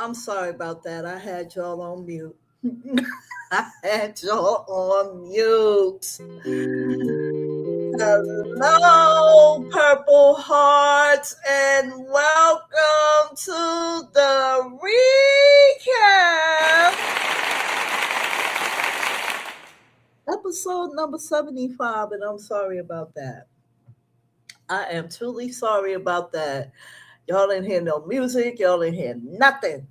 I'm sorry about that. I had y'all on mute. I had y'all on mute. Hello, Purple Hearts, and welcome to the recap episode number 75. And I'm sorry about that. I am truly sorry about that. Y'all didn't hear no music. Y'all didn't hear nothing.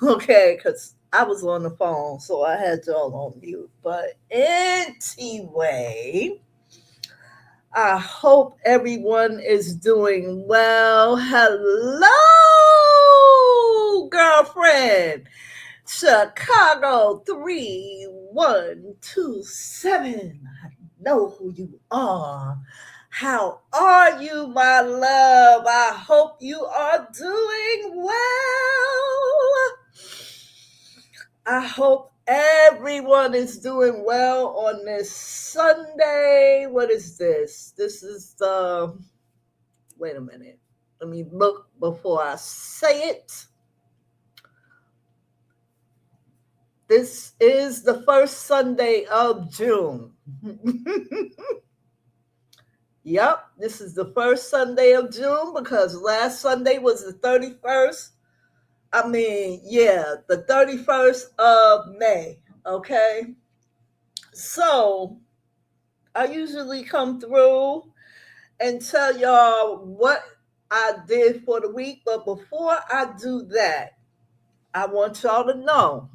Okay, because I was on the phone, so I had y'all on mute. But anyway, I hope everyone is doing well. Hello, girlfriend. Chicago 3127. I know who you are. How are you, my love? I hope you are doing well. I hope everyone is doing well on this Sunday. What is this? This is wait a minute. Let me look before I say it. This is the first Sunday of June. Yep, this is the first Sunday of June because last Sunday was the 31st. The 31st of May, okay? So I usually come through and tell y'all what I did for the week, but before I do that, I want y'all to know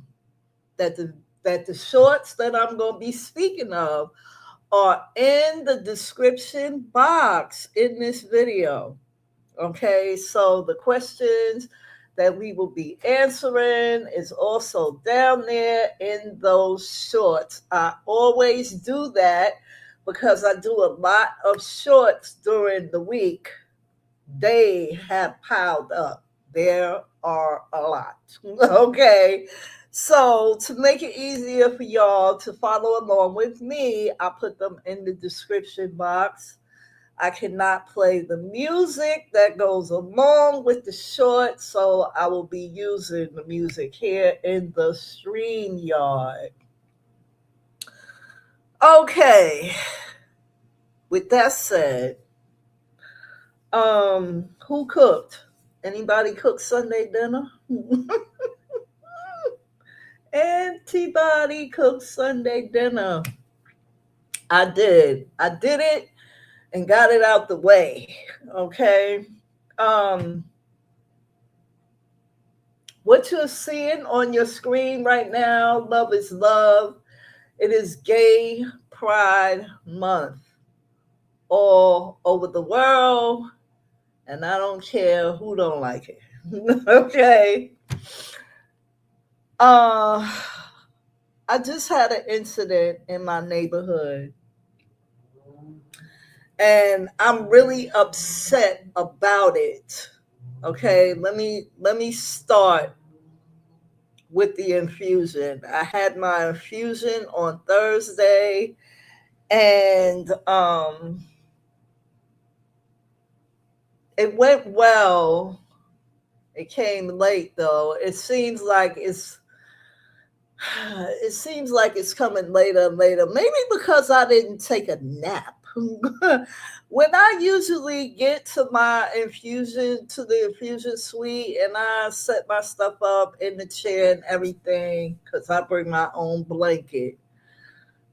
that the shorts that I'm going to be speaking of are in the description box in this video. Okay, so the questions that we will be answering is also down there in those shorts. I always do that because I do a lot of shorts during the week. They have piled up. There are a lot. Okay. So to make it easier for y'all to follow along with me, I put them in the description box. I cannot play the music that goes along with the short, so I will be using the music here in the StreamYard. Okay. With that said, who cooked? Anybody cook Sunday dinner? Anybody cook Sunday dinner? I did. I did it and got it out the way. Okay. What you're seeing on your screen right now, Love is Love. It is Gay Pride Month all over the world, and I don't care who don't like it. Okay. I just had an incident in my neighborhood, and I'm really upset about it. Okay, let me start with the infusion. I had my infusion on Thursday, and it went well. It came late though. It seems like it's coming later and later. Maybe because I didn't take a nap. When I usually get to the infusion suite, and I set my stuff up in the chair and everything, because I bring my own blanket.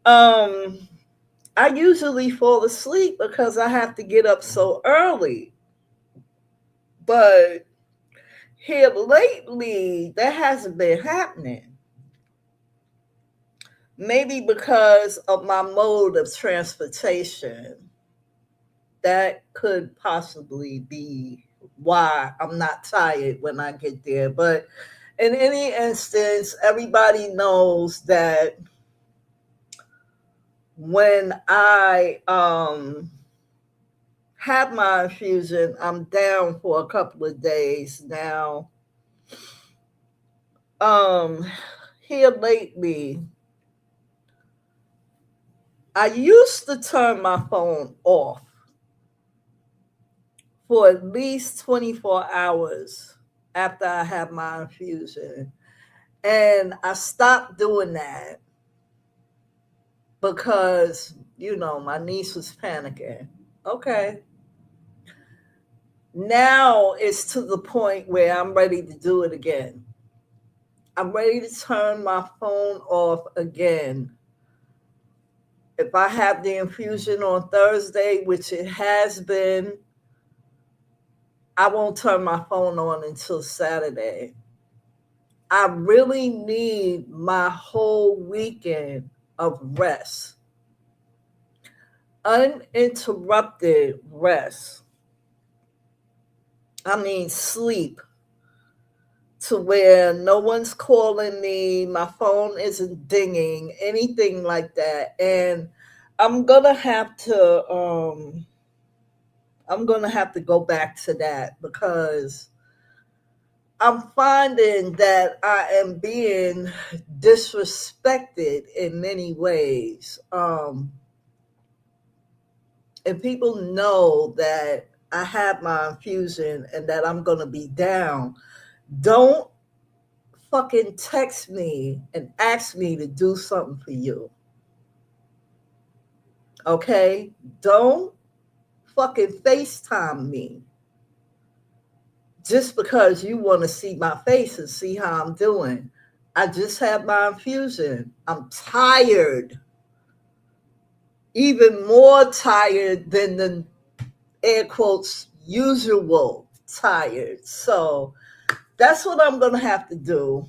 I usually fall asleep because I have to get up so early. But here lately, that hasn't been happening. Maybe because of my mode of transportation. That could possibly be why I'm not tired when I get there. But in any instance, everybody knows that when I have my infusion, I'm down for a couple of days now. Here lately, I used to turn my phone off for at least 24 hours after I have my infusion. And I stopped doing that because, my niece was panicking. Okay. Now it's to the point where I'm ready to do it again. I'm ready to turn my phone off again. If I have the infusion on Thursday, which it has been, I won't turn my phone on until Saturday. I really need my whole weekend of rest, uninterrupted rest. I mean, sleep, to where no one's calling me, my phone isn't dinging, anything like that. And I'm gonna have to go back to that because I'm finding that I am being disrespected in many ways. And people know that I have my infusion and that I'm going to be down. Don't fucking text me and ask me to do something for you. Okay? Don't fucking FaceTime me just because you want to see my face and see how I'm doing. I just had my infusion. I'm tired. Even more tired than the air quotes usual tired. So that's what I'm going to have to do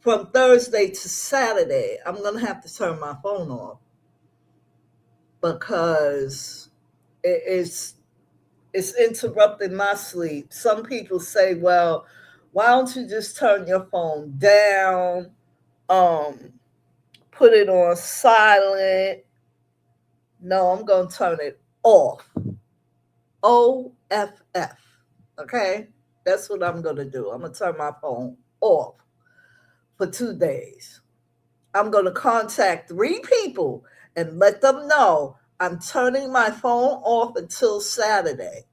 from Thursday to Saturday. I'm going to have to turn my phone off because it's interrupting my sleep. Some people say, well, why don't you just turn your phone down, put it on silent? No, I'm going to turn it off. OFF. Okay? That's what I'm going to do. I'm going to turn my phone off for 2 days. I'm going to contact 3 people and let them know I'm turning my phone off until Saturday.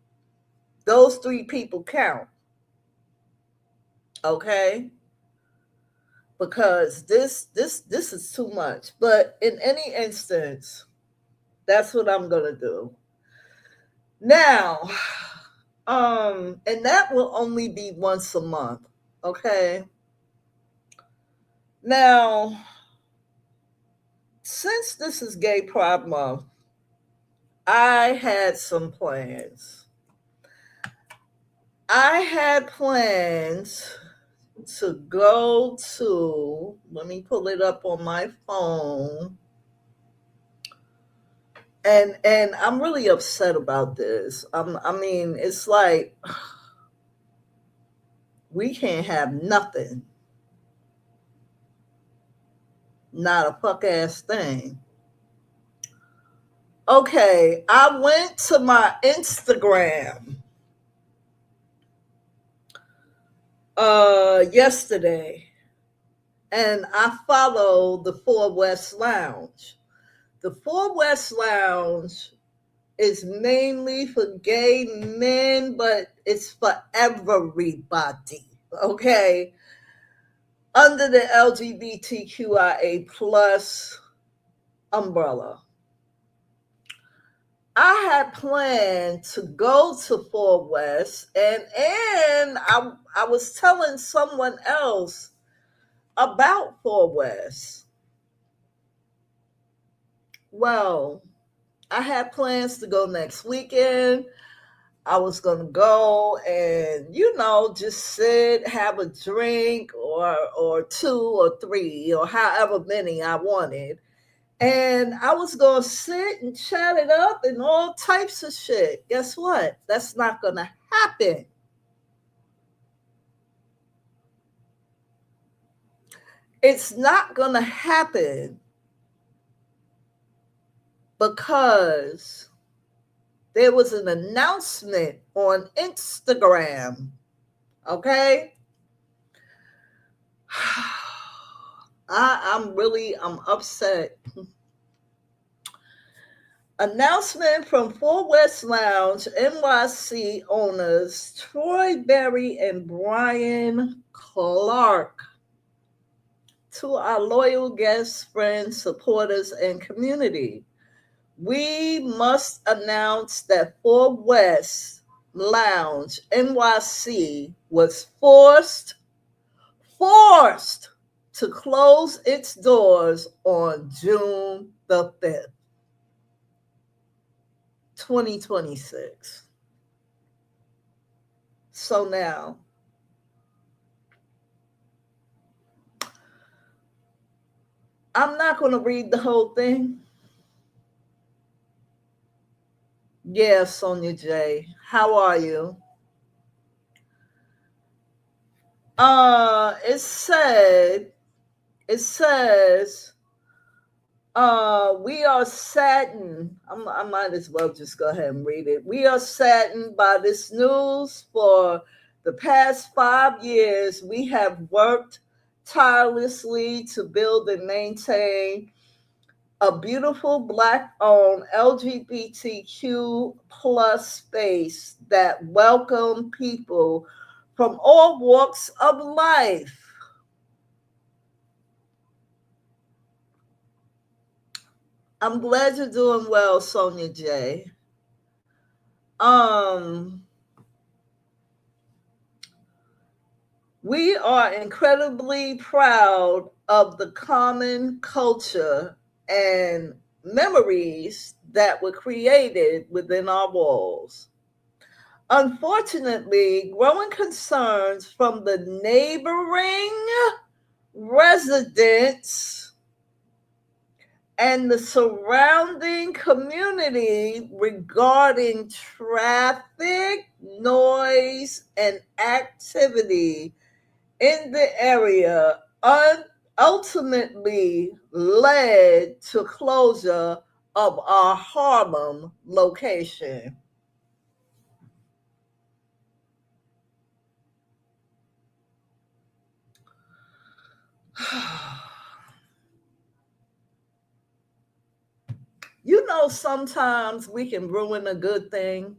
Those 3 people count. Okay? Because this is too much. But in any instance, that's what I'm going to do. Now, and that will only be once a month. Okay? Now, since this is Gay Pride Month, I had some plans. I had plans to go to, let me pull it up on my phone. And I'm really upset about this. I mean, it's like we can't have nothing. Not a fuck ass thing. Okay, I went to my Instagram yesterday and I follow the Four West Lounge. The Four West Lounge is mainly for gay men, but it's for everybody. Okay, under the LGBTQIA plus umbrella. I had planned to go to Four West, and I was telling someone else about Four West. Well, I had plans to go next weekend. I was going to go and, just sit, have a drink or 2 or 3 or however many I wanted. And I was going to sit and chat it up and all types of shit. Guess what? That's not going to happen. It's not going to happen because there was an announcement on Instagram. Okay? I'm upset. Announcement from Four West Lounge NYC owners Troy Berry and Brian Clark. To our loyal guests, friends, supporters, and community, we must announce that Four West Lounge NYC was forced to close its doors on June the 5th, 2026. So now, I'm not going to read the whole thing. Yeah, Sonia J. How are you? It says, we are saddened. I might as well just go ahead and read it. We are saddened by this news. For the past 5 years, we have worked tirelessly to build and maintain a beautiful Black-owned LGBTQ plus space that welcome people from all walks of life. I'm glad you're doing well, Sonia J. We are incredibly proud of the common culture and memories that were created within our walls. Unfortunately, growing concerns from the neighboring residents and the surrounding community regarding traffic, noise, and activity in the area ultimately led to closure of our Harlem location. You know, sometimes we can ruin a good thing.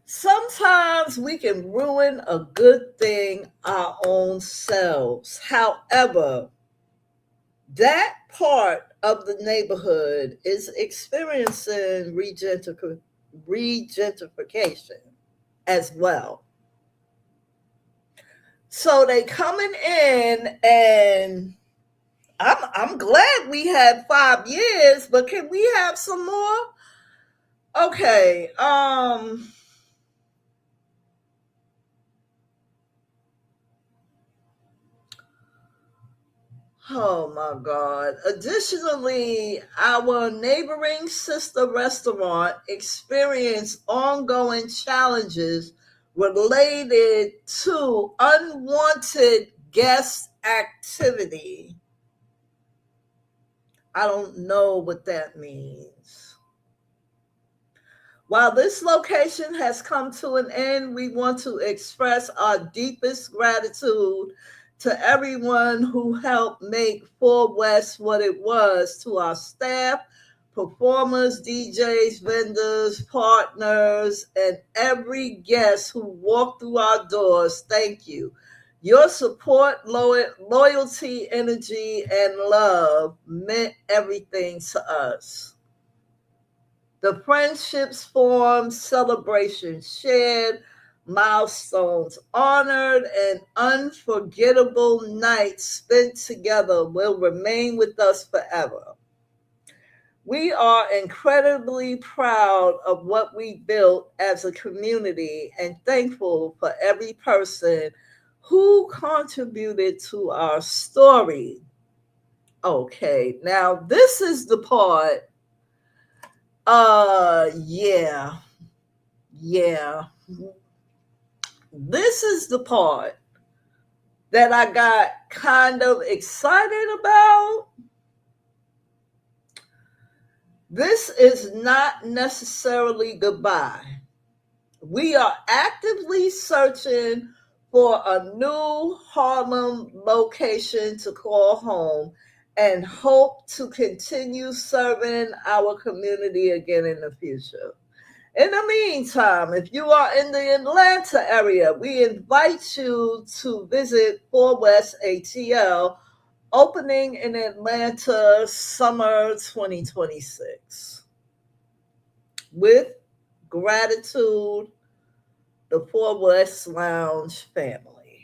Sometimes we can ruin a good thing our own selves. However, that part of the neighborhood is experiencing regentrification as well. So they coming in, and I'm glad we had 5 years, but can we have some more? Okay. Oh my God. Additionally, our neighboring sister restaurant experienced ongoing challenges related to unwanted guest activity. I don't know what that means. While this location has come to an end, we want to express our deepest gratitude to everyone who helped make Four West what it was, to our staff, performers, DJs, vendors, partners, and every guest who walked through our doors. Thank you. Your support, loyalty, energy, and love meant everything to us. The friendships formed, celebrations shared, milestones honored, and unforgettable nights spent together will remain with us forever. We are incredibly proud of what we built as a community and thankful for every person who contributed to our story. Okay, now this is the part. Yeah, yeah. This is the part that I got kind of excited about. This is not necessarily goodbye. We are actively searching for a new Harlem location to call home and hope to continue serving our community again in the future. In the meantime, if you are in the Atlanta area, we invite you to visit 4 West ATL, opening in Atlanta summer 2026. With gratitude, the 4 West Lounge family.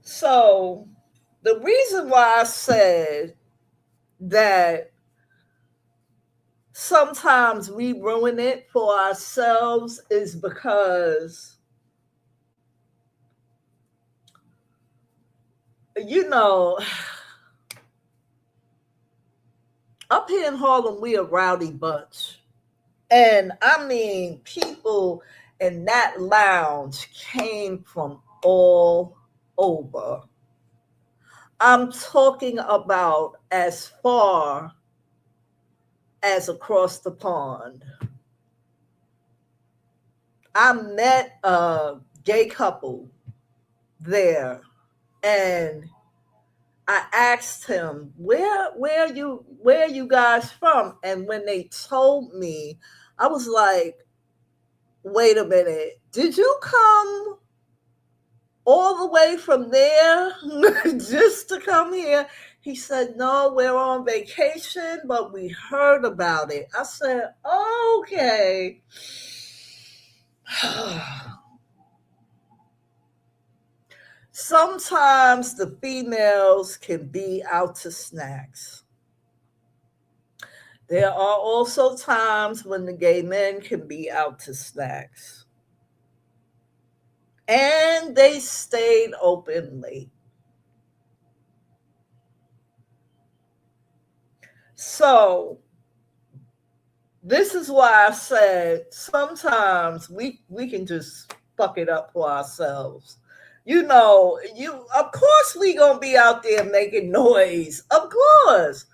So, the reason why I said that sometimes we ruin it for ourselves is because, you know, up here in Harlem, we a rowdy bunch. And I mean, people in that lounge came from all over. I'm talking about as far as across the pond. I met a gay couple there, and I asked him, where are you guys from? And when they told me, I was like, wait a minute, did you come all the way from there just to come here? He said, no, we're on vacation, but we heard about it. I said, okay. Sometimes the females can be out to snacks. There are also times when the gay men can be out to snacks. And they stayed open late. So this is why I said sometimes we can just fuck it up for ourselves. You know, of course we gonna be out there making noise. Of course.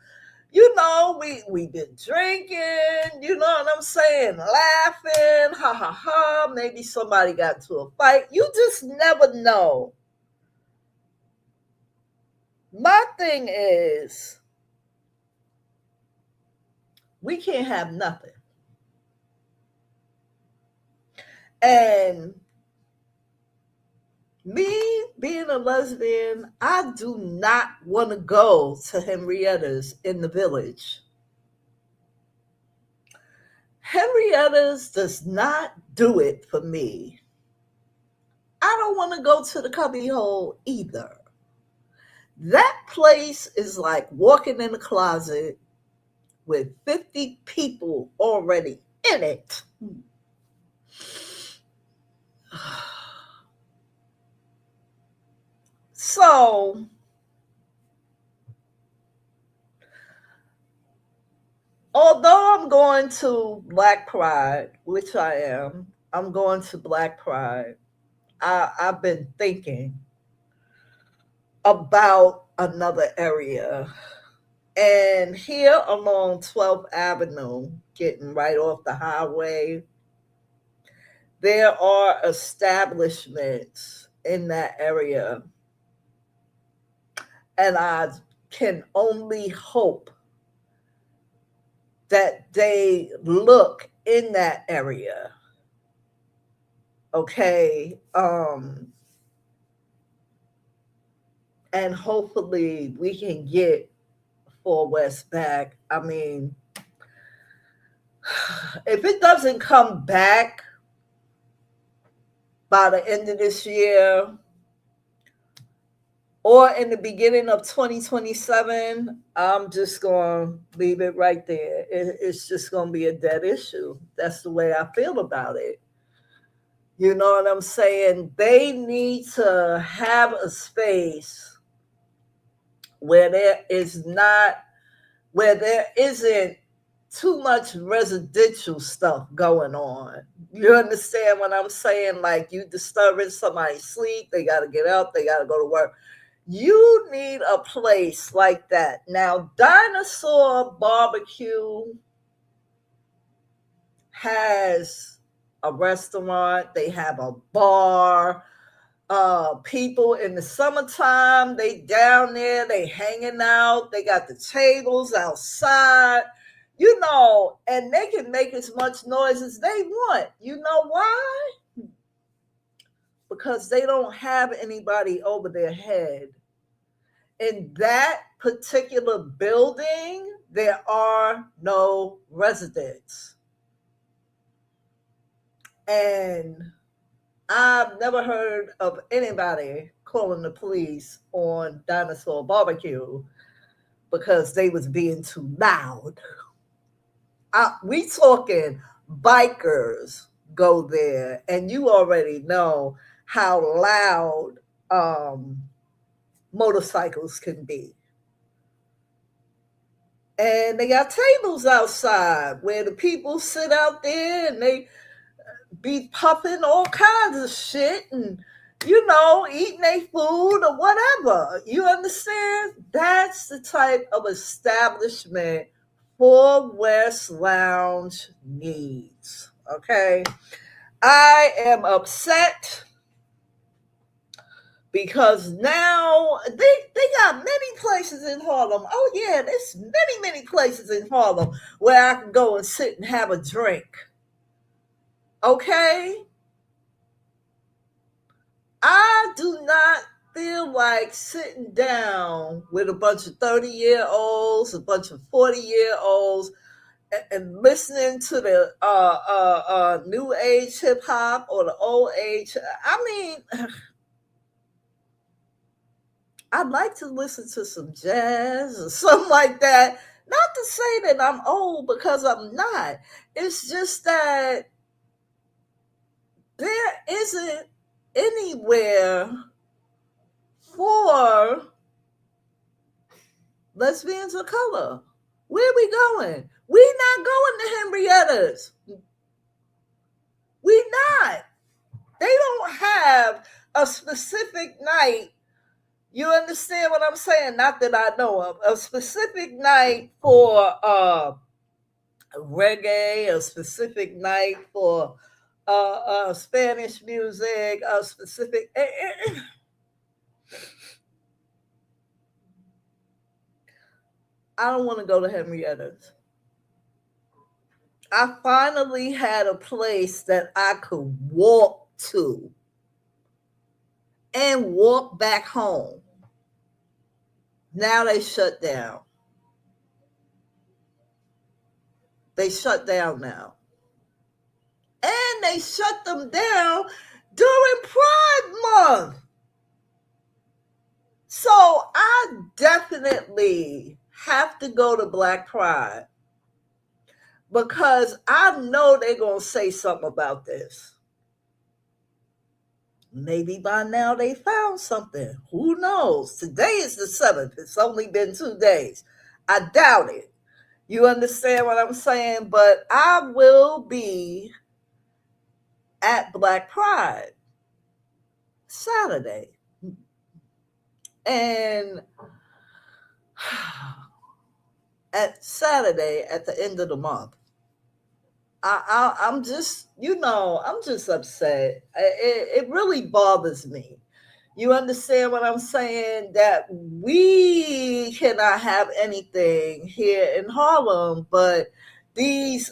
You know, we been drinking, you know what I'm saying, laughing, ha ha ha. Maybe somebody got into a fight. You just never know. My thing is, we can't have nothing. And me being a lesbian, I do not want to go to Henrietta's in the village. Henrietta's does not do it for me. I don't want to go to the cubbyhole either. That place is like walking in a closet with 50 people already in it. So, although I'm going to Black Pride, which I am, I'm going to Black Pride. I've been thinking about another area. And here along 12th Avenue, getting right off the highway, there are establishments in that area. And I can only hope that they look in that area. Okay. And hopefully we can get 4 West back. I mean, if it doesn't come back by the end of this year or in the beginning of 2027, I'm just going to leave it right there. It's just going to be a dead issue. That's the way I feel about it. You know what I'm saying? They need to have a space where there isn't too much residential stuff going on. You understand what I'm saying? Like, you disturbing somebody's sleep, they got to get up, they got to go to work. You need a place like that. Now, Dinosaur Barbecue has a restaurant, they have a bar, People in the summertime, they down there, they hanging out, they got the tables outside, and they can make as much noise as they want. You know why? Because they don't have anybody over their head. In that particular building, there are no residents. And I've never heard of anybody calling the police on Dinosaur Barbecue because they was being too loud. We talking bikers go there, and you already know how loud motorcycles can be. And they got tables outside where the people sit out there and they be puffing all kinds of shit and eating their food or whatever. You understand? That's the type of establishment for West Lounge needs. Okay. I am upset because now they got many places in Harlem. Oh yeah, there's many places in Harlem where I can go and sit and have a drink. Okay? I do not feel like sitting down with a bunch of 30-year-olds, a bunch of 40-year-olds, and listening to the new age hip hop or the old age. I mean, I'd like to listen to some jazz or something like that. Not to say that I'm old, because I'm not. It's just that there isn't anywhere for lesbians of color. Where are we going? We're not going to Henrietta's. We not. They don't have a specific night. You understand what I'm saying? Not that I know of. A specific night for reggae, a specific night for Spanish music, a specific. I don't want to go to Henrietta's. I finally had a place that I could walk to and walk back home. Now they shut down. They shut down now. And they shut them down during Pride Month. So I definitely have to go to Black Pride because I know they're going to say something about this. Maybe by now they found something. Who knows? Today is the 7th. It's only been 2 days. I doubt it. You understand what I'm saying? But I will be at Black Pride Saturday. And at Saturday, at the end of the month, I'm just, I'm just upset. It really bothers me. You understand what I'm saying? That we cannot have anything here in Harlem, but these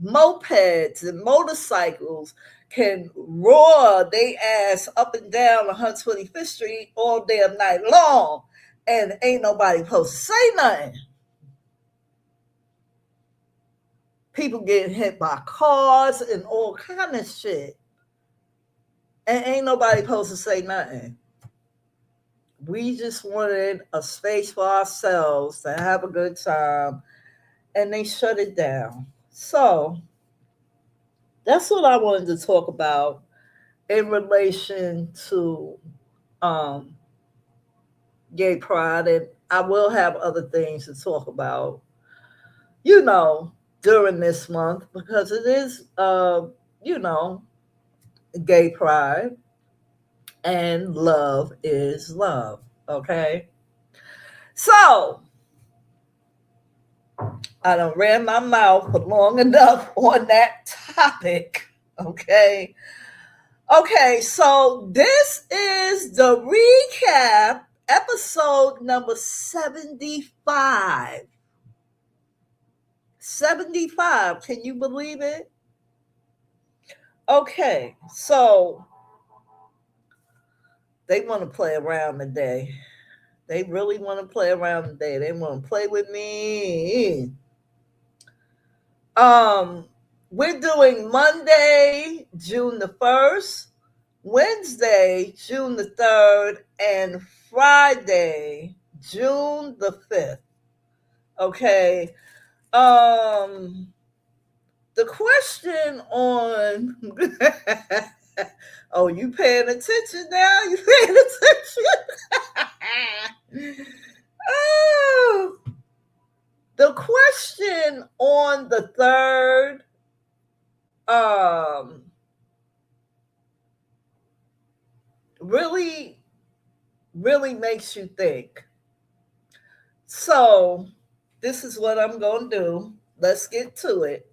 mopeds and motorcycles can roar they ass up and down 125th Street all damn night long, and ain't nobody supposed to say nothing. People getting hit by cars and all kind of shit. And ain't nobody supposed to say nothing. We just wanted a space for ourselves to have a good time, and they shut it down. So that's what I wanted to talk about in relation to gay pride. And I will have other things to talk about, during this month, because it is, gay pride, and love is love. Okay. So I done ran my mouth for long enough on that topic. Okay. Okay, so this is the recap episode number 75. 75. Can you believe it? Okay, so they want to play around today. They really want to play around today. They want to play with me. Um, we're doing Monday, June the 1st, Wednesday, June the 3rd, and Friday, June the 5th. Okay. Um, the question on oh, you paying attention now? You paying attention? Oh, the question on the third um really really makes you think. So, this is what I'm going to do. Let's get to it.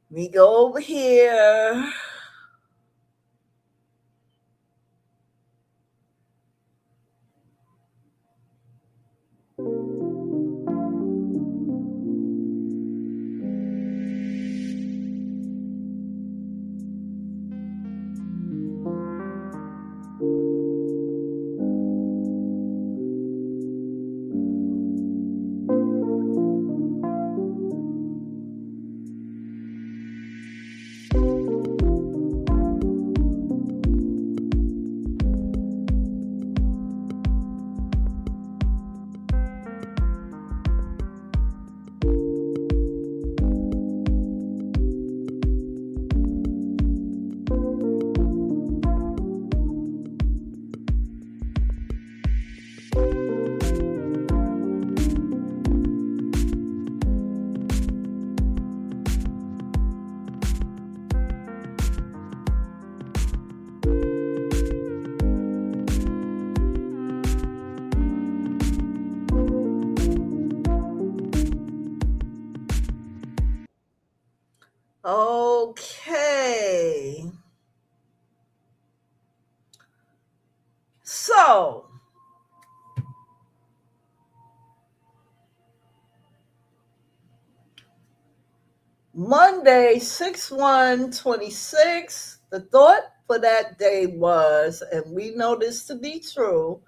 Me go over here. Okay. So, Monday, 6/1/26, the thought for that day was, and we know this to be true,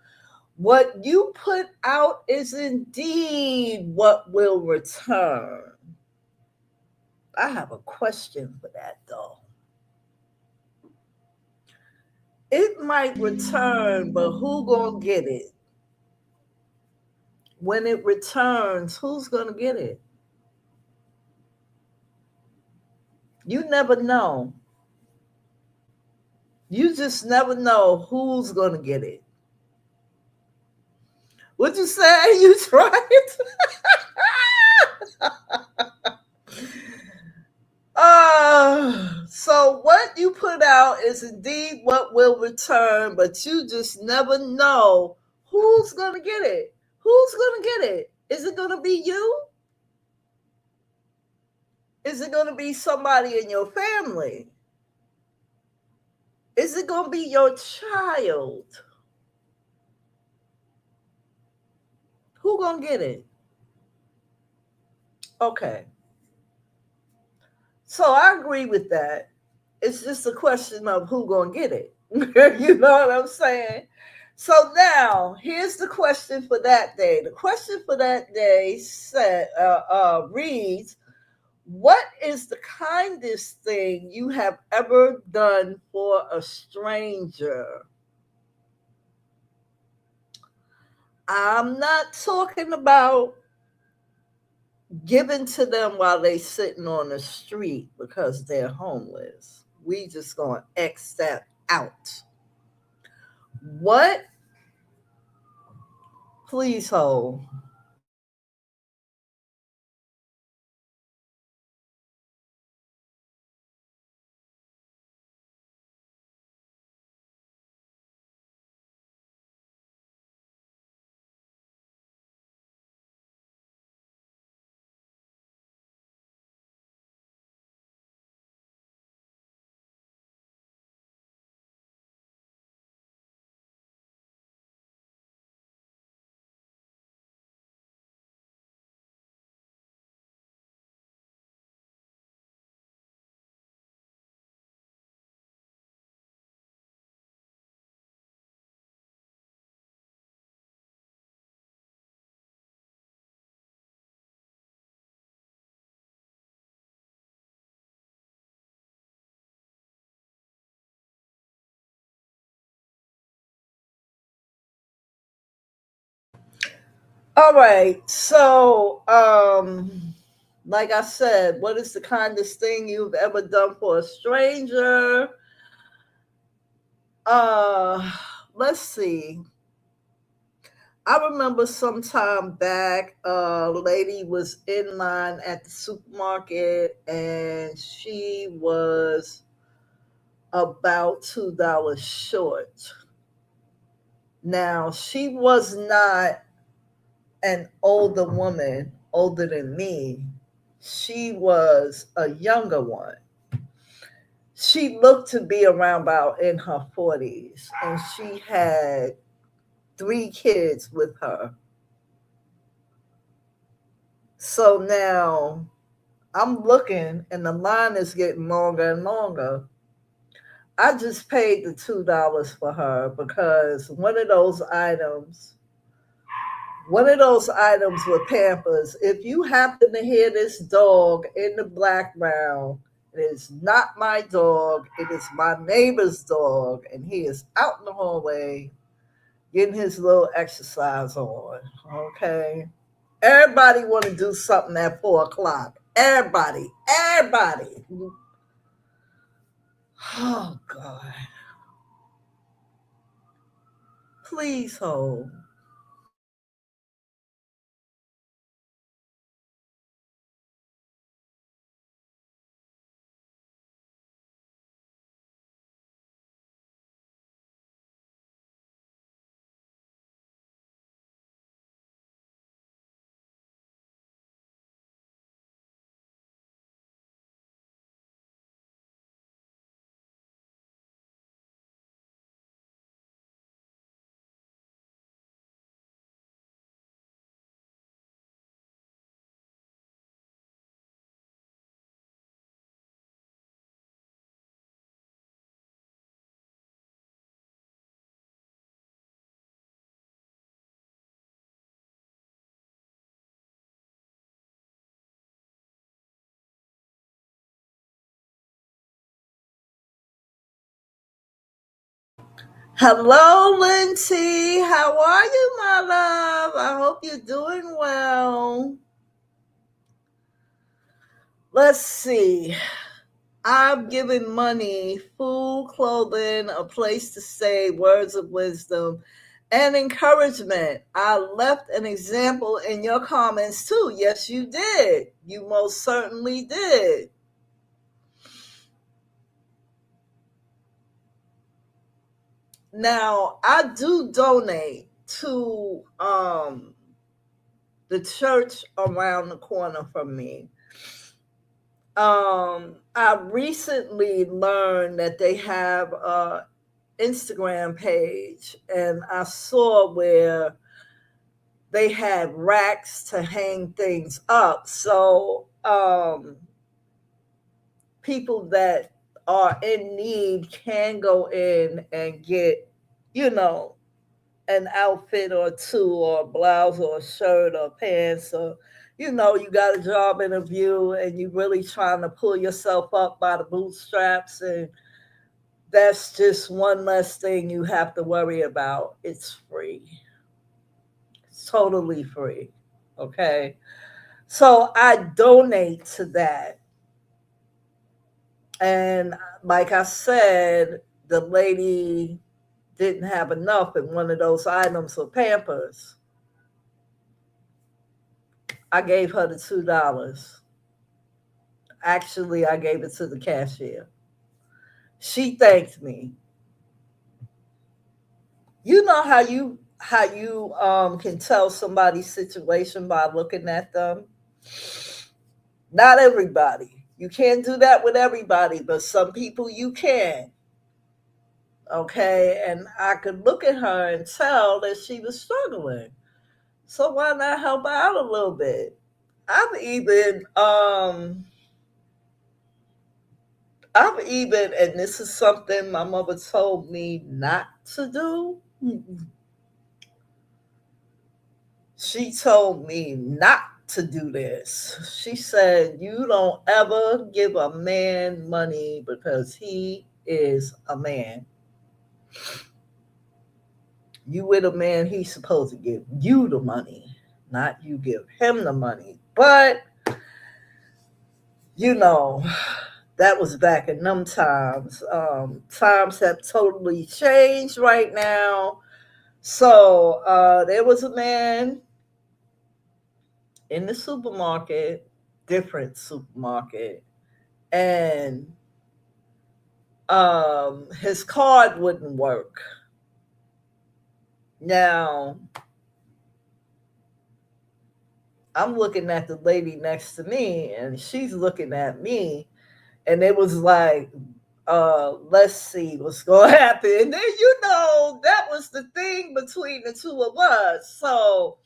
what you put out is indeed what will return. I have a question for that though. It might return, but who gonna get it? When it returns, who's gonna get it? You never know. You just never know who's gonna get it. What you say? You tried it? So what you put out is indeed what will return, but you just never know who's gonna get it. Who's gonna get it? Is it gonna be you? Is it gonna be somebody in your family? Is it gonna be your child? Who gonna get it? Okay. So I agree with that. It's just a question of who gonna get it. You know what I'm saying? So now here's the question for that day. The question for that day reads, "What is the kindest thing you have ever done for a stranger?" I'm not talking about giving to them while they sitting on the street because they're homeless. We just gonna X that out. What? Please hold. All right. So, like I said, what is the kindest thing you've ever done for a stranger? Uh, let's see. I remember some time back, a lady was in line at the supermarket and she was about $2 short. Now, she was not an older woman, older than me. She was a younger one. She looked to be around about in her 40s and she had three kids with her. So now I'm looking and the line is getting longer and longer. I just paid the $2 for her because one of those items with Pampers, if you happen to hear this dog in the background, it is not my dog, it is my neighbor's dog, and he is out in the hallway getting his little exercise on. Okay. Everybody want to do something at 4 o'clock. Everybody. Oh God. Please hold. Hello, Lindsay. How are you, my love? I hope you're doing well. Let's see. I've given money, food, clothing, a place to stay, words of wisdom, and encouragement. I left an example in your comments too. Yes, you did. You most certainly did. Now, I do donate to the church around the corner from me. I recently learned that they have a Instagram page, and I saw where they had racks to hang things up. So people that are in need can go in and get, you know, an outfit or two, or a blouse or a shirt or pants, or you got a job interview and you really trying to pull yourself up by the bootstraps, and that's just one less thing you have to worry about. It's free. It's totally free. Okay. So I donate to that. And like I said, the lady didn't have enough in one of those items for Pampers. I gave her the $2. Actually, I gave it to the cashier. She thanked me. You know how you can tell somebody's situation by looking at them. Not everybody. You can't do that with everybody, but some people you can. Okay, and I could look at her and tell that she was struggling. So why not help her out a little bit? I've even I've even, and this is something my mother told me not to do. She told me not to do this. She said, "You don't ever give a man money because he is a man. You with a man, he's supposed to give you the money." not you give him the money. But, you know, that was back in them times. Times have totally changed right now. So there was a man in the supermarket, different supermarket, and his card wouldn't work. Now, I'm looking at the lady next to me, and she's looking at me, and it was like, let's see what's going to happen. And then, that was the thing between the two of us. So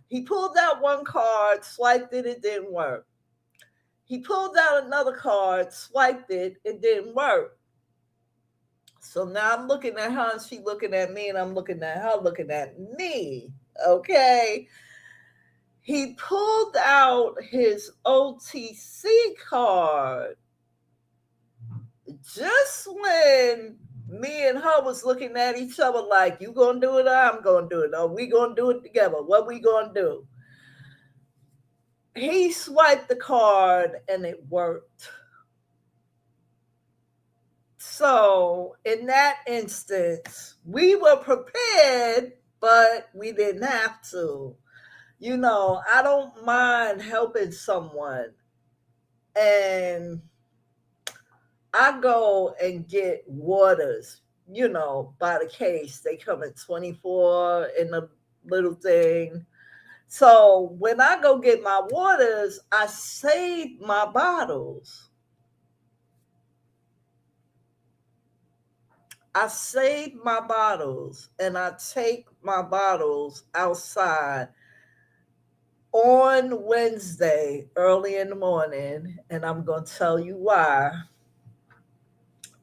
he pulled out one card, swiped it, it didn't work. He pulled out another card, swiped it, it didn't work. So now I'm looking at her and she looking at me, and I'm looking at her looking at me. Okay. He pulled out his OTC card just when me and her was looking at each other like, you gonna do it or I'm gonna do it? Or we gonna do it together? What we gonna do? He swiped the card and it worked. So in that instance, we were prepared, but we didn't have to. I don't mind helping someone. And I go and get waters, by the case. They come in 24 in a little thing. So when I go get my waters, I save my bottles. I save my bottles and I take my bottles outside on Wednesday early in the morning. And I'm going to tell you why.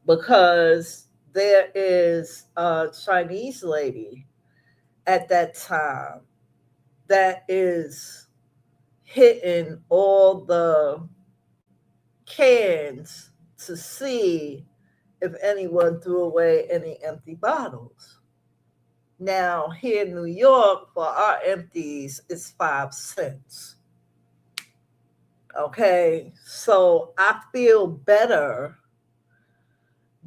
Because there is a Chinese lady at that time that is hitting all the cans to see if anyone threw away any empty bottles. Now, here in New York, for our empties, it's 5 cents. Okay, so I feel better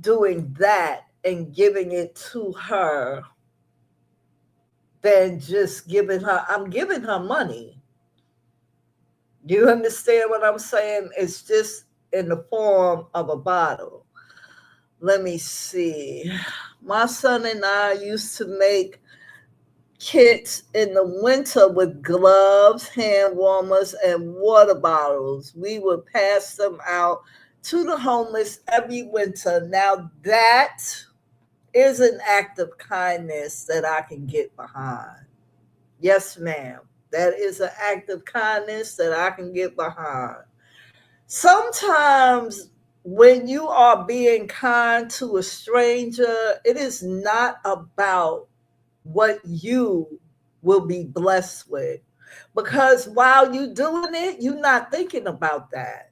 doing that and giving it to her than just I'm giving her money. Do you understand what I'm saying? It's just in the form of a bottle. Let me see. My son and I used to make kits in the winter with gloves, hand warmers, and water bottles. We would pass them out to the homeless every winter. Now that is an act of kindness that I can get behind. Yes, ma'am. That is an act of kindness that I can get behind. Sometimes when you are being kind to a stranger, it is not about what you will be blessed with. Because while you're doing it, you're not thinking about that.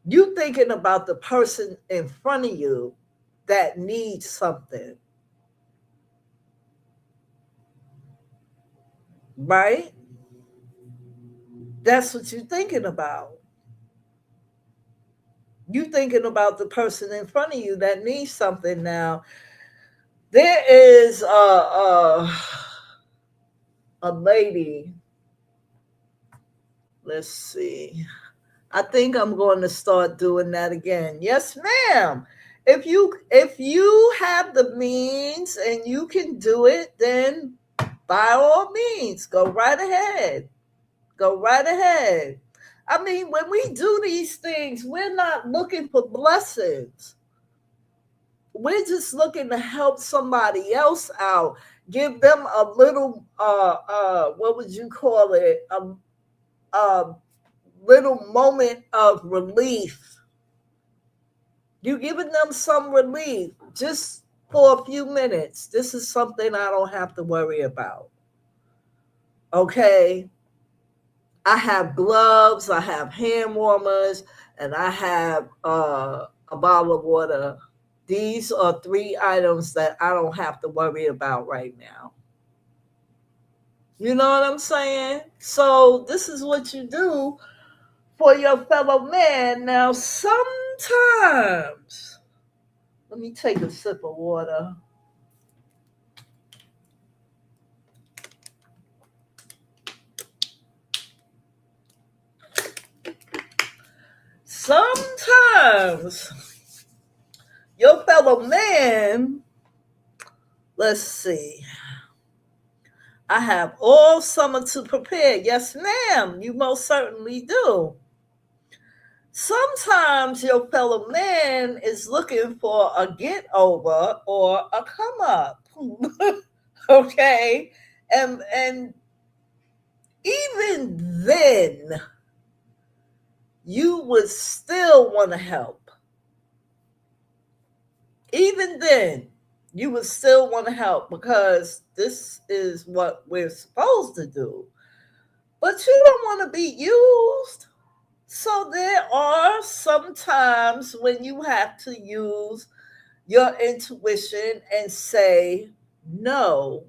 You're thinking about the person in front of you that needs something. Right? That's what you're thinking about. You're thinking about the person in front of you that needs something. Now, there is a lady. Let's see. I think I'm going to start doing that again. Yes, ma'am. If you have the means and you can do it, then by all means, go right ahead. Go right ahead. I mean, when we do these things, we're not looking for blessings. We're just looking to help somebody else out, give them a little what would you call it, a little moment of relief. You giving them some relief just for a few minutes. This is something I don't have to worry about. Okay, I have gloves, I have hand warmers, and I have a bottle of water. These are 3 items that I don't have to worry about right now. You know what I'm saying? So this is what you do for your fellow man. Now, sometimes, let me take a sip of water. Sometimes your fellow man, let's see, I have all summer to prepare. Yes, ma'am, you most certainly do. Sometimes your fellow man is looking for a get over or a come up. Okay? And even then, you would still want to help. Even then, you would still want to help because this is what we're supposed to do. But you don't want to be used. So there are some times when you have to use your intuition and say no,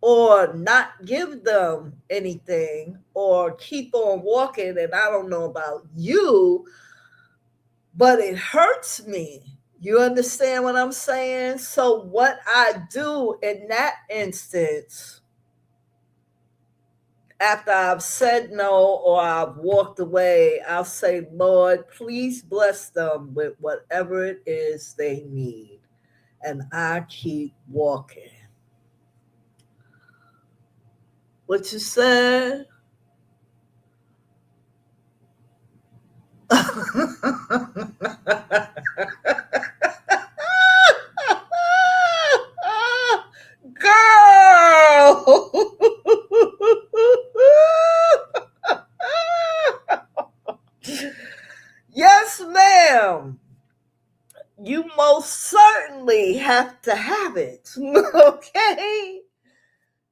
or not give them anything, or keep on walking. And I don't know about you, but it hurts me. You understand what I'm saying? So, what I do in that instance, after I've said no or I've walked away, I'll say, Lord, please bless them with whatever it is they need. And I keep walking. What you said? Girl! Yes, ma'am. You most certainly have to have it. Okay?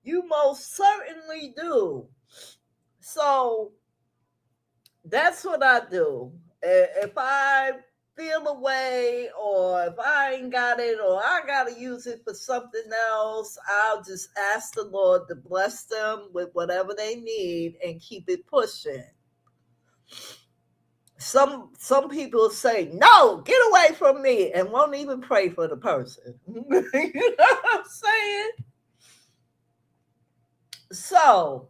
You most certainly do. So that's what I do. If I feel a way, or if I ain't got it, or I got to use it for something else, I'll just ask the Lord to bless them with whatever they need and keep it pushing. Some people say, no, get away from me, and won't even pray for the person. You know what I'm saying? So,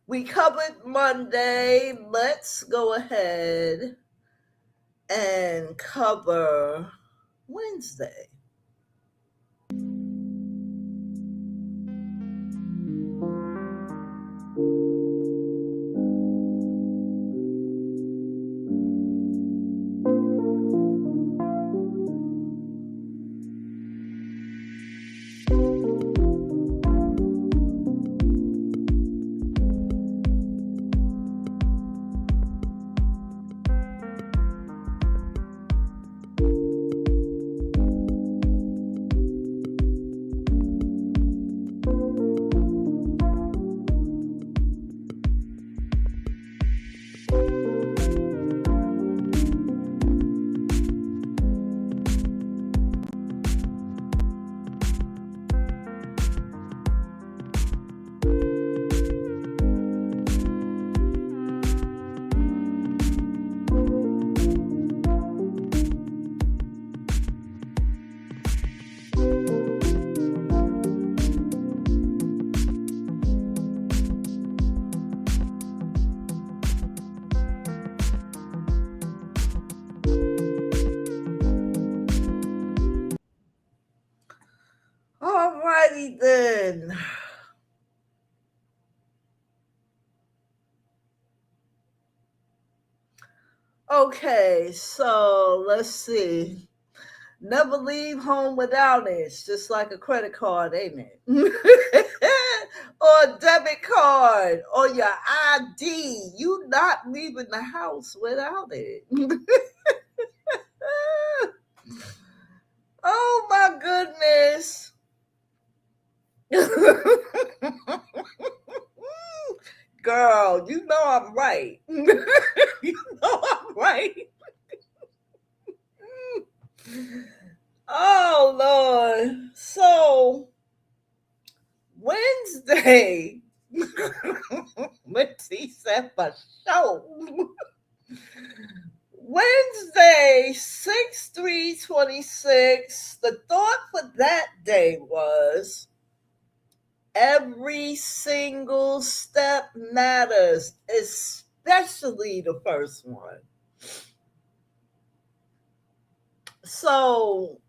we covered Monday. Let's go ahead and cover Wednesday. All righty then. Okay, so let's see. Never leave home without it. It's just like a credit card, ain't it? Or a debit card or your ID. You not leaving the house without it. Oh my goodness. Girl, you know I'm right. You know I'm right. Oh Lord. So Wednesday. Let's see, set for show. Wednesday, 6/3/26. The thought for that day was every single step matters, especially the first one. So,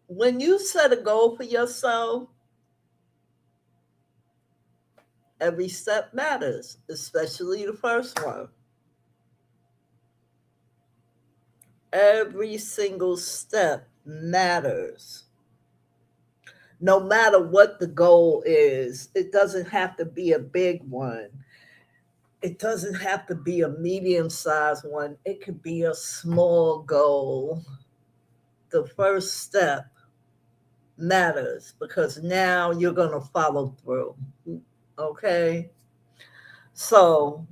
when you set a goal for yourself, every step matters, especially the first one. Every single step matters. No matter what the goal is, it doesn't have to be a big one. It doesn't have to be a medium sized one. It could be a small goal. The first step matters because now you're going to follow through. Okay? So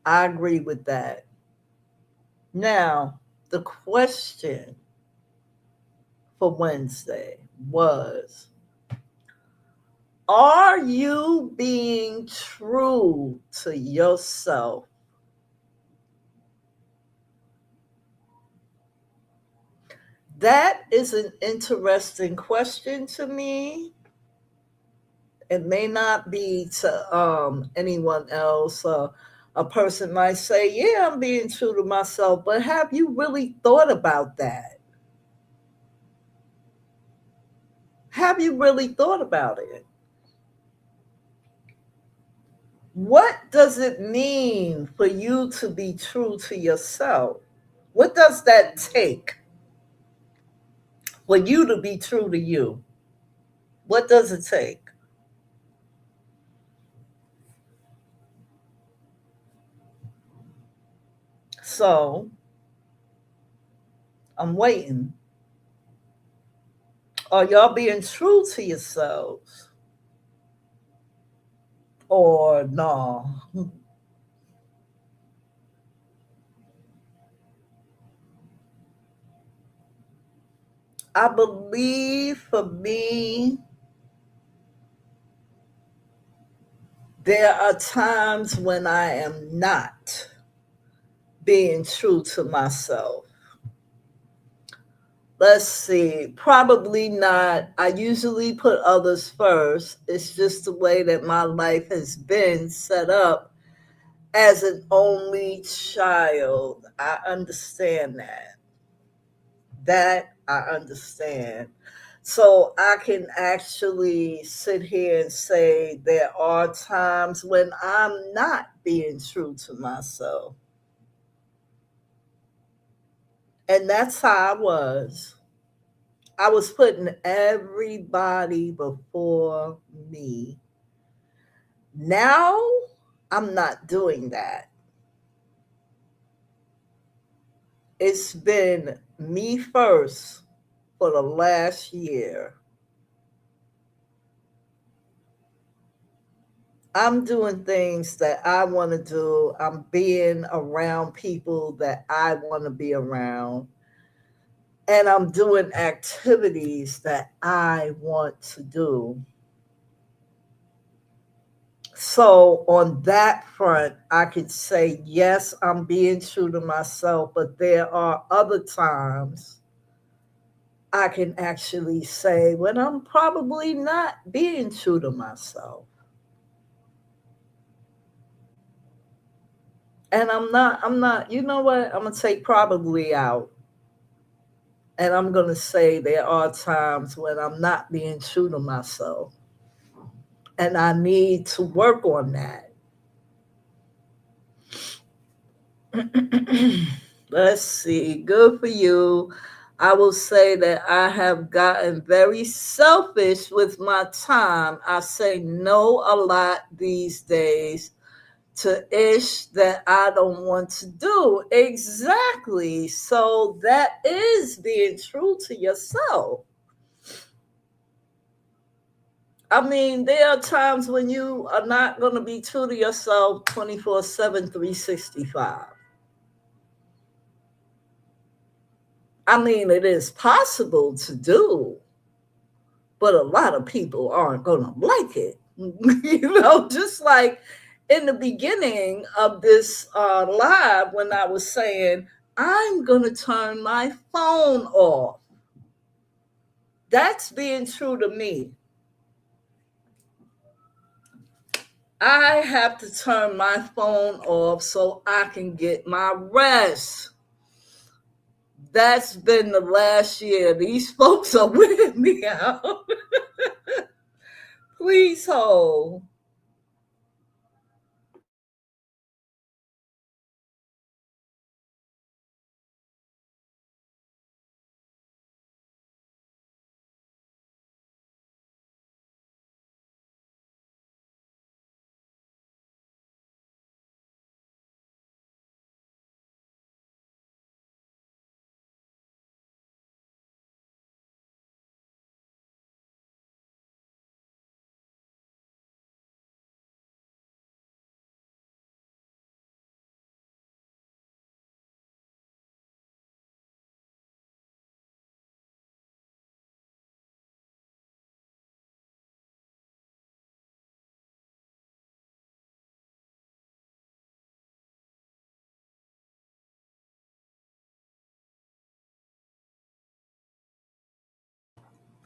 I agree with that. Now, the question for Wednesday was, are you being true to yourself? That is an interesting question to me. It may not be to anyone else. A person might say, yeah, I'm being true to myself, but have you really thought about that? Have you really thought about it? What does it mean for you to be true to yourself? What does that take for you to be true to you? What does it take? So I'm waiting. Are y'all being true to yourselves? Or no? I believe for me, there are times when I am not being true to myself. Let's see, probably not. I usually put others first. It's just the way that my life has been set up as an only child. I understand that. That I understand. So I can actually sit here and say there are times when I'm not being true to myself. And that's how I was. I was putting everybody before me. Now I'm not doing that. It's been me first for the last year. I'm doing things that I want to do. I'm being around people that I want to be around. And I'm doing activities that I want to do. So, on that front, I could say, yes, I'm being true to myself, but there are other times I can actually say when I'm probably not being true to myself. And I'm not, you know what? I'm going to take probably out. And I'm going to say there are times when I'm not being true to myself. And I need to work on that. Let's see. Good for you. I will say that I have gotten very selfish with my time. I say no a lot these days to ish that I don't want to do. Exactly. So that is being true to yourself. I mean, there are times when you are not going to be true to yourself 24/7, 365. I mean, it is possible to do, but a lot of people aren't going to like it. Just like in the beginning of this live when I was saying, I'm going to turn my phone off. That's being true to me. I have to turn my phone off so I can get my rest. That's been the last year. These folks are wearing me out. Please hold.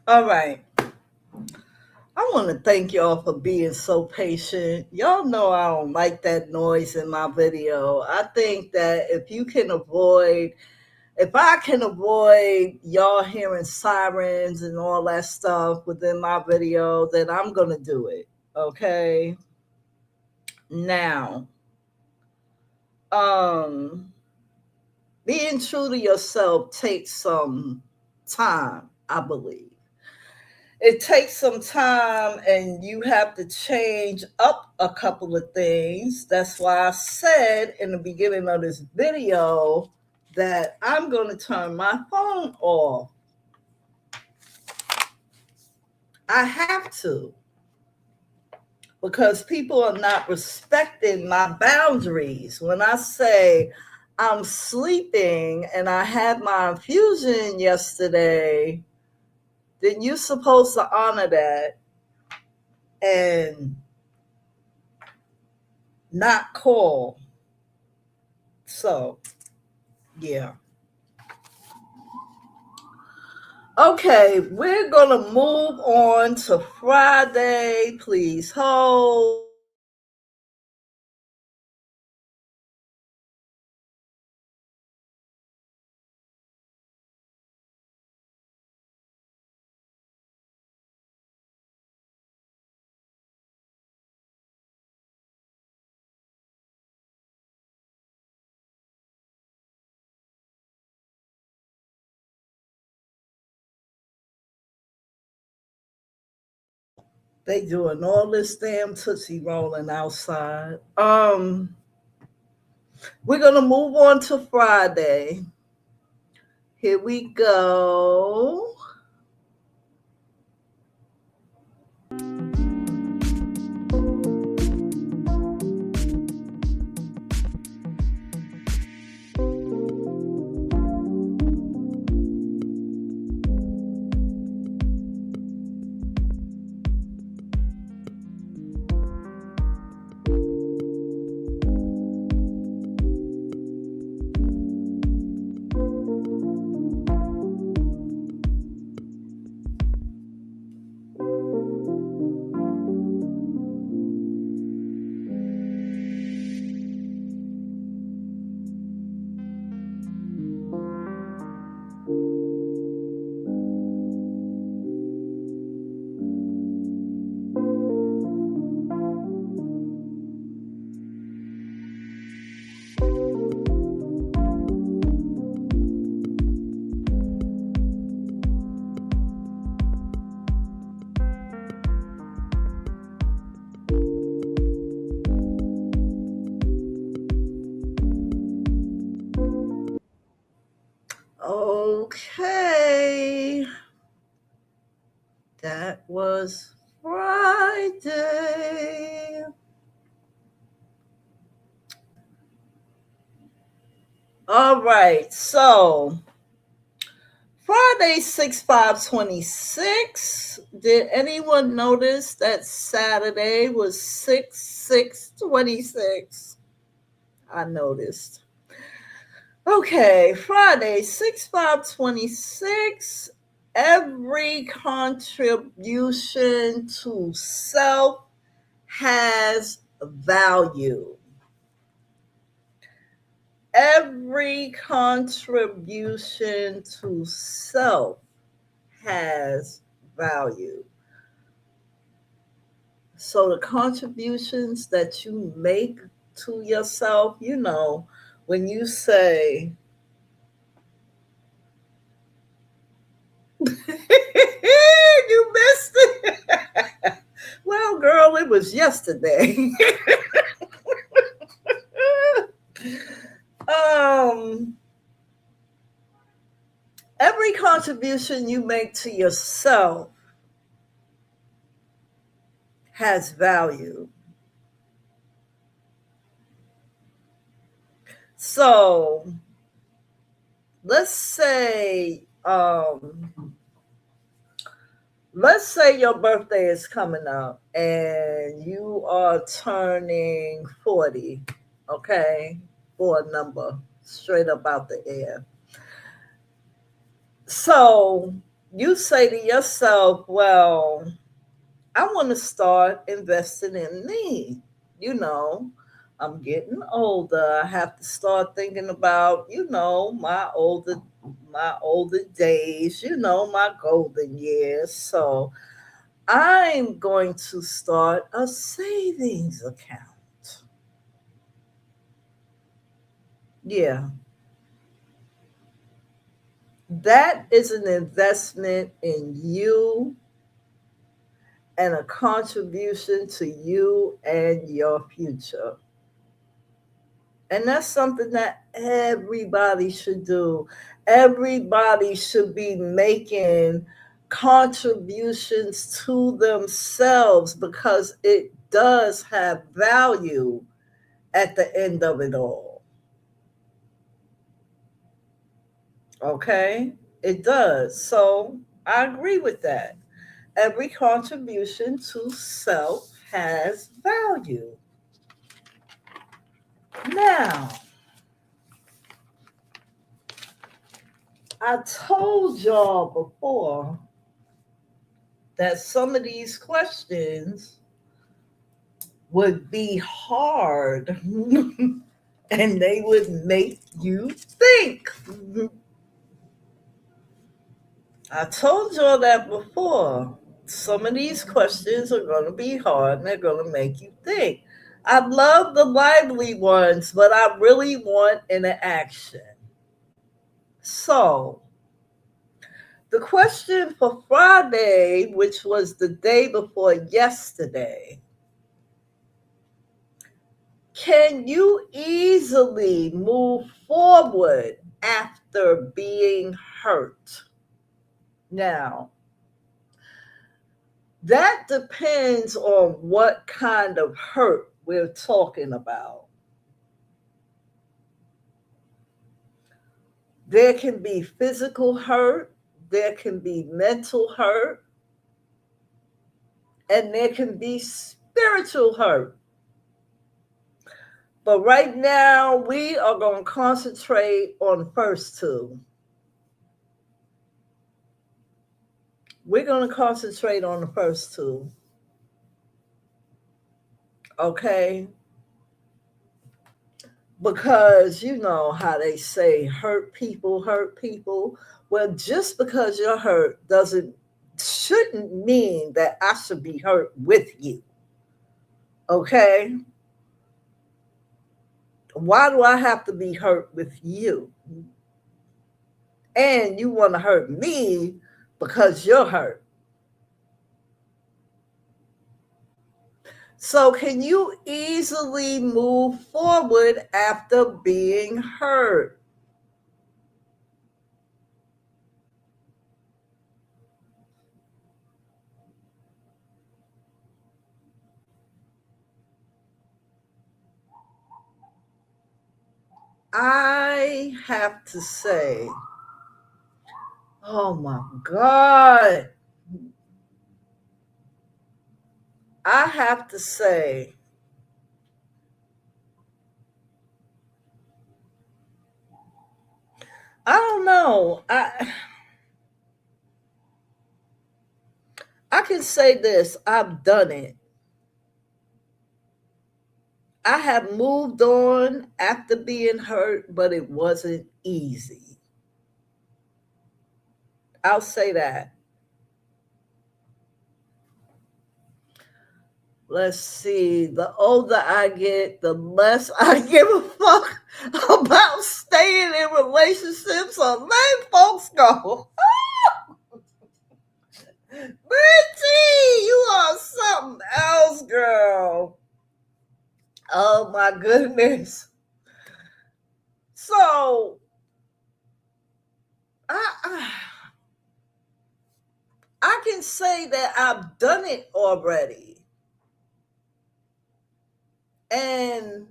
All right. I want to thank y'all for being so patient. Y'all know I don't like that noise in my video. I think that if I can avoid y'all hearing sirens and all that stuff within my video, then I'm going to do it. Okay. Now, um, being true to yourself takes some time, I believe. It takes some time and you have to change up a couple of things. That's why I said in the beginning of this video that I'm going to turn my phone off. I have to, because people are not respecting my boundaries. When I say I'm sleeping and I had my infusion yesterday, then you're supposed to honor that and not call. So, yeah. Okay, we're going to move on to Friday. Please hold. They doing all this damn Tootsie rolling outside. We're going to move on to Friday. Here we go. Okay. That was Friday. All right. So, Friday 6/5/26. Did anyone notice that Saturday was 6/6/26? I noticed. Okay, Friday 6/5/26. Every contribution to self has value. Every contribution to self has value. So the contributions that you make to yourself, when you say, you missed it. Well, girl, it was yesterday. um, every contribution you make to yourself has value. So let's say your birthday is coming up and you are turning 40, okay, for a number straight up out the air. So you say to yourself, well, I want to start investing in me. You know, I'm getting older. I have to start thinking about, my older days, my golden years. So I'm going to start a savings account. Yeah, that is an investment in you and a contribution to you and your future. And that's something that everybody should do. Everybody should be making contributions to themselves because it does have value at the end of it all. Okay? It does. So I agree with that. Every contribution to self has value. Now, I told y'all before that some of these questions would be hard and they would make you think. I told y'all that before. Some of these questions are going to be hard and they're going to make you think. I love the lively ones, but I really want an action. So, the question for Friday, which was the day before yesterday, can you easily move forward after being hurt? Now, that depends on what kind of hurt we're talking about. There can be physical hurt, there can be mental hurt, and there can be spiritual hurt. But right now, we are going to concentrate on the first two. We're going to concentrate on the first two. Okay? Because you know how they say hurt people hurt people. Well, just because you're hurt shouldn't mean that I should be hurt with you. Okay? Why do I have to be hurt with you? And you want to hurt me because you're hurt. So, can you easily move forward after being hurt? I have to say, Oh my God. I have to say, I don't know. I can say this, I've done it. I have moved on after being hurt, but it wasn't easy. I'll say that. Let's see. The older I get, the less I give a fuck about staying in relationships or letting folks go. Bertie, you are something else, girl. Oh my goodness. So I I can say that I've done it already. And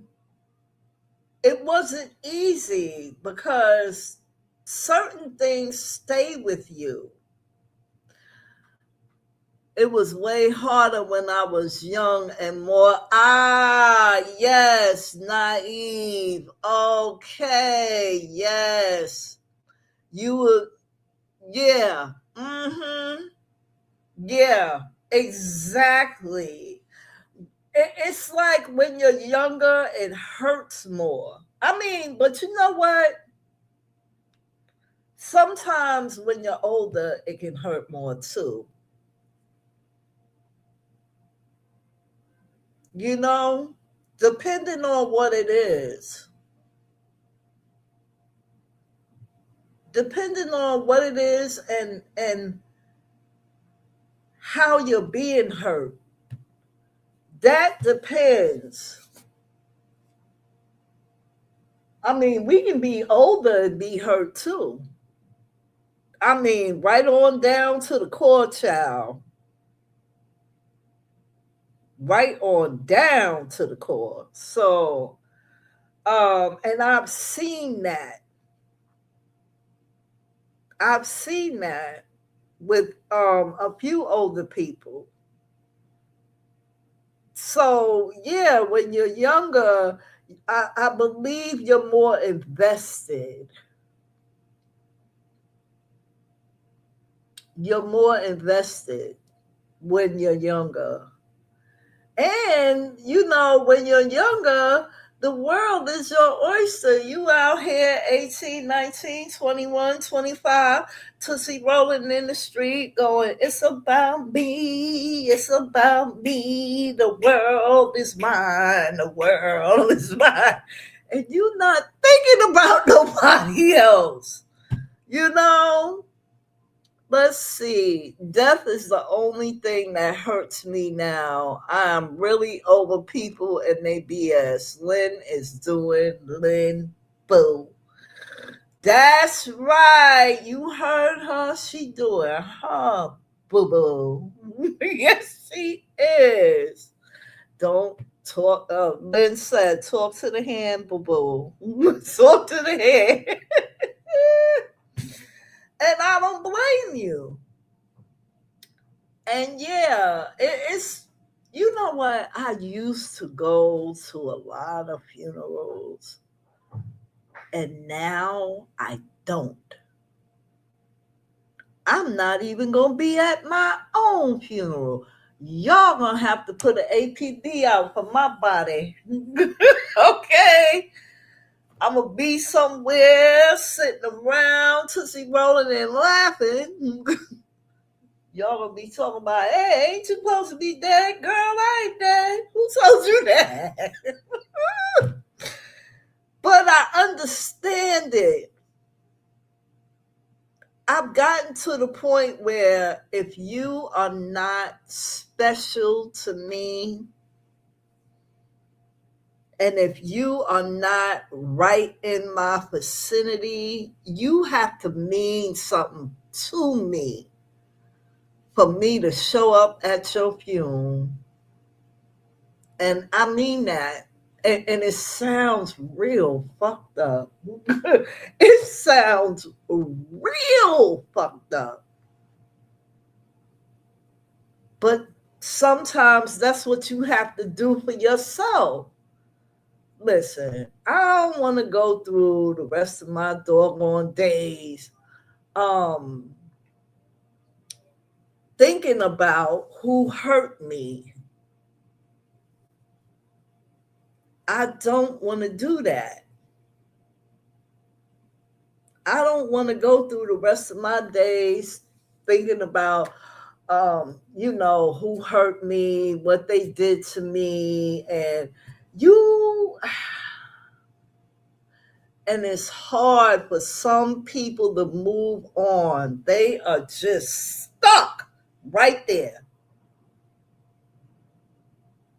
it wasn't easy because certain things stay with you. It was way harder when I was young and more, yes, naive. Okay, yes. You would, yeah, yeah, exactly. It's like when you're younger, it hurts more. I mean, but you know what? Sometimes when you're older, it can hurt more too. You know, depending on what it is, depending on what it is and how you're being hurt, that depends. I mean, we can be older and be hurt too. I mean, right on down to the core child, right on down to the core. So, and I've seen that. I've seen that with a few older people. So yeah, when you're younger, I believe you're more invested. You're more invested when you're younger. And you know, when you're younger, the world is your oyster. You out here 18, 19, 21, 25, Tootsie rolling in the street going, it's about me, it's about me, the world is mine, the world is mine. And you're not thinking about nobody else, you know? Let's see. Death is the only thing that hurts me now. I'm really over people and they BS. Lynn is doing Lynn Boo. That's right. You heard her. She doing her boo boo. Yes, she is. Don't talk. Lynn said, talk to the hand, boo boo. Talk to the hand. And I don't blame you. And yeah, it's, you know what? I used to go to a lot of funerals, and now I don't. I'm not even gonna be at my own funeral. Y'all gonna have to put an APB out for my body. Okay. I'm gonna be somewhere sitting around, tootsie rolling and laughing. Y'all gonna be talking about, hey, ain't you supposed to be dead? Girl, I ain't dead. Who told you that? But I understand it. I've gotten to the point where if you are not special to me, and if you are not right in my vicinity, you have to mean something to me for me to show up at your funeral. And I mean that. And it sounds real fucked up. It sounds real fucked up. But sometimes that's what you have to do for yourself. Listen, I don't want to go through the rest of my doggone days um thinking about who hurt me. I don't want to do that. I don't want to go through the rest of my days thinking about who hurt me, what they did to me, and you and it's hard for some people to move on. They are just stuck right there.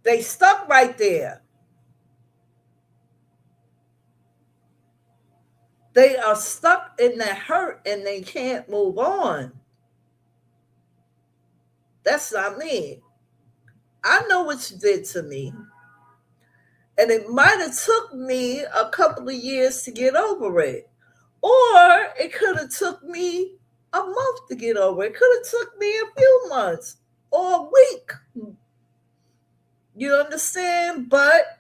They stuck right there. They are stuck in that hurt and they can't move on. That's not me. I know what you did to me. And it might have took me a couple of years to get over it. Or it could have took me a month to get over it. It could have took me a few months or a week. You understand? But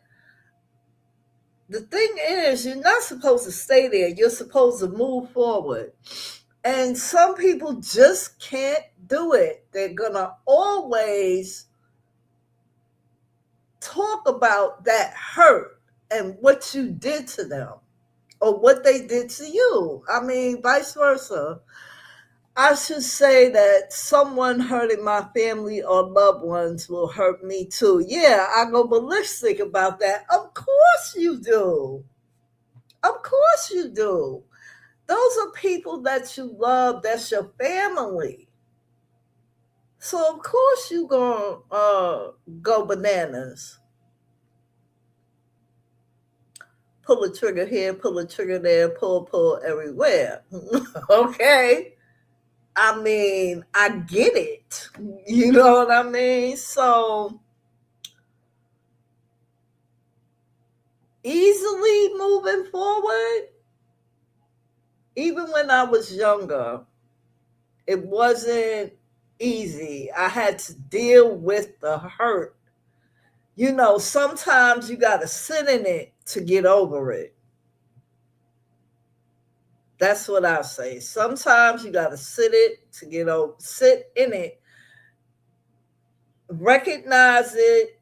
the thing is, you're not supposed to stay there. You're supposed to move forward. And some people just can't do it. They're going to always talk about that hurt and what you did to them or what they did to you. I mean, vice versa. I should say that someone hurting my family or loved ones will hurt me too. Yeah, I go ballistic about that. Of course you do. Of course you do. Those are people that you love. That's your family. So of course you gonna go bananas. Pull a trigger here, pull a trigger there, pull everywhere. Okay. I mean, I get it. You know what I mean? So easily moving forward, even when I was younger, it wasn't easy. I had to deal with the hurt. Sometimes you got to sit in it to get over it. That's what I say. Sometimes you got to sit in it, recognize it,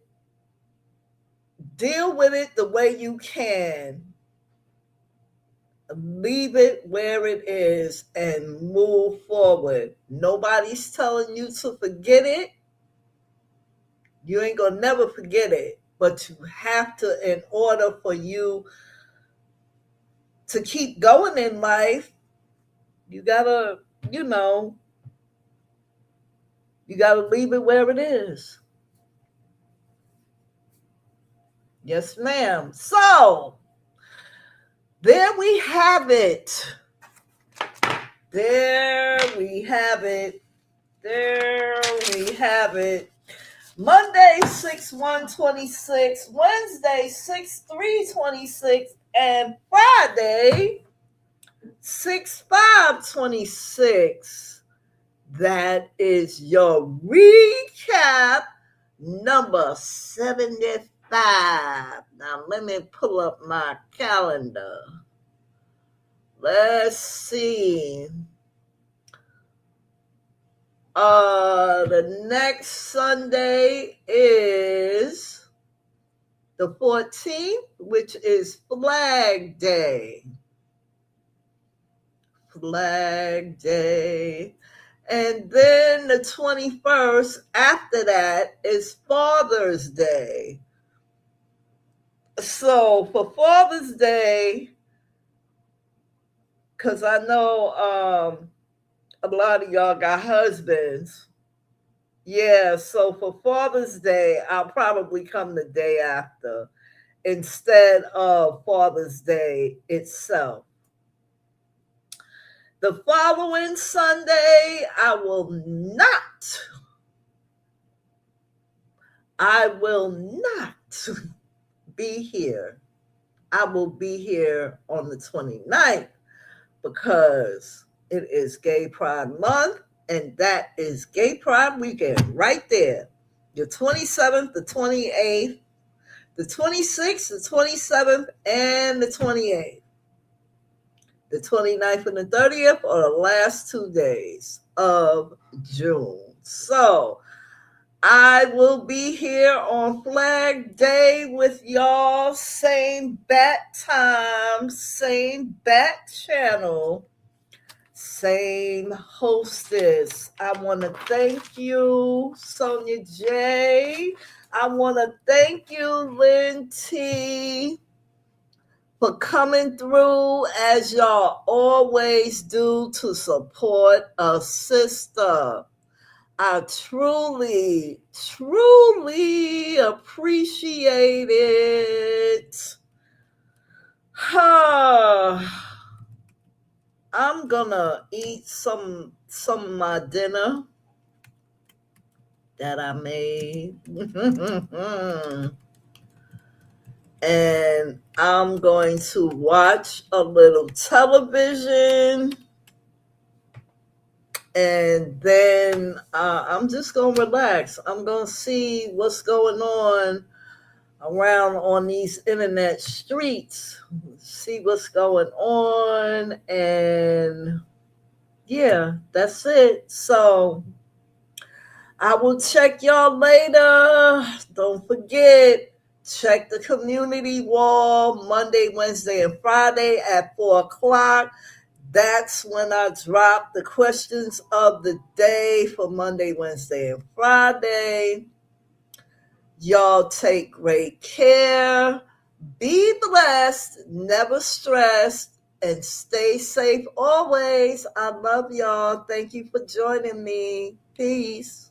deal with it the way you can, leave it where it is, and move forward. Nobody's telling you to forget it. You ain't gonna never forget it, but you have to, in order for you to keep going in life, you gotta, you gotta leave it where it is. Yes, ma'am. So there we have it. There we have it. There we have it. Monday 6/1/26, Wednesday 6/3/26, and Friday 6/5/26. That is your recap number 75. Now let me pull up my calendar. Let's see. The next Sunday is the 14th, which is Flag Day. Flag Day. And then the 21st after that is Father's Day. So for Father's Day, because I know a lot of y'all got husbands. Yeah, so for Father's Day, I'll probably come the day after instead of Father's Day itself. The following Sunday, I will not be here. I will be here on the 29th because it is Gay Pride Month, and that is Gay Pride Weekend right there. The 27th, the 28th, the 26th, the 27th, and the 28th. The 29th and the 30th are the last 2 days of June. So I will be here on Flag Day with y'all. Same bat time, same bat channel, same hostess. I want to thank you, Sonia J. I want to thank you, Lynn T, for coming through as y'all always do to support a sister. I truly, truly appreciate it. I'm gonna eat some of my dinner that I made. And I'm going to watch a little television. And then I'm just going to relax. I'm going to see what's going on around on these internet streets, see what's going on. And yeah, that's it. So I will check y'all later. Don't forget, check the community wall Monday, Wednesday, and Friday at 4 o'clock. That's when I drop the questions of the day for Monday, Wednesday, and Friday. Y'all take great care. Be blessed, never stressed, and stay safe always. I love y'all. Thank you for joining me. Peace.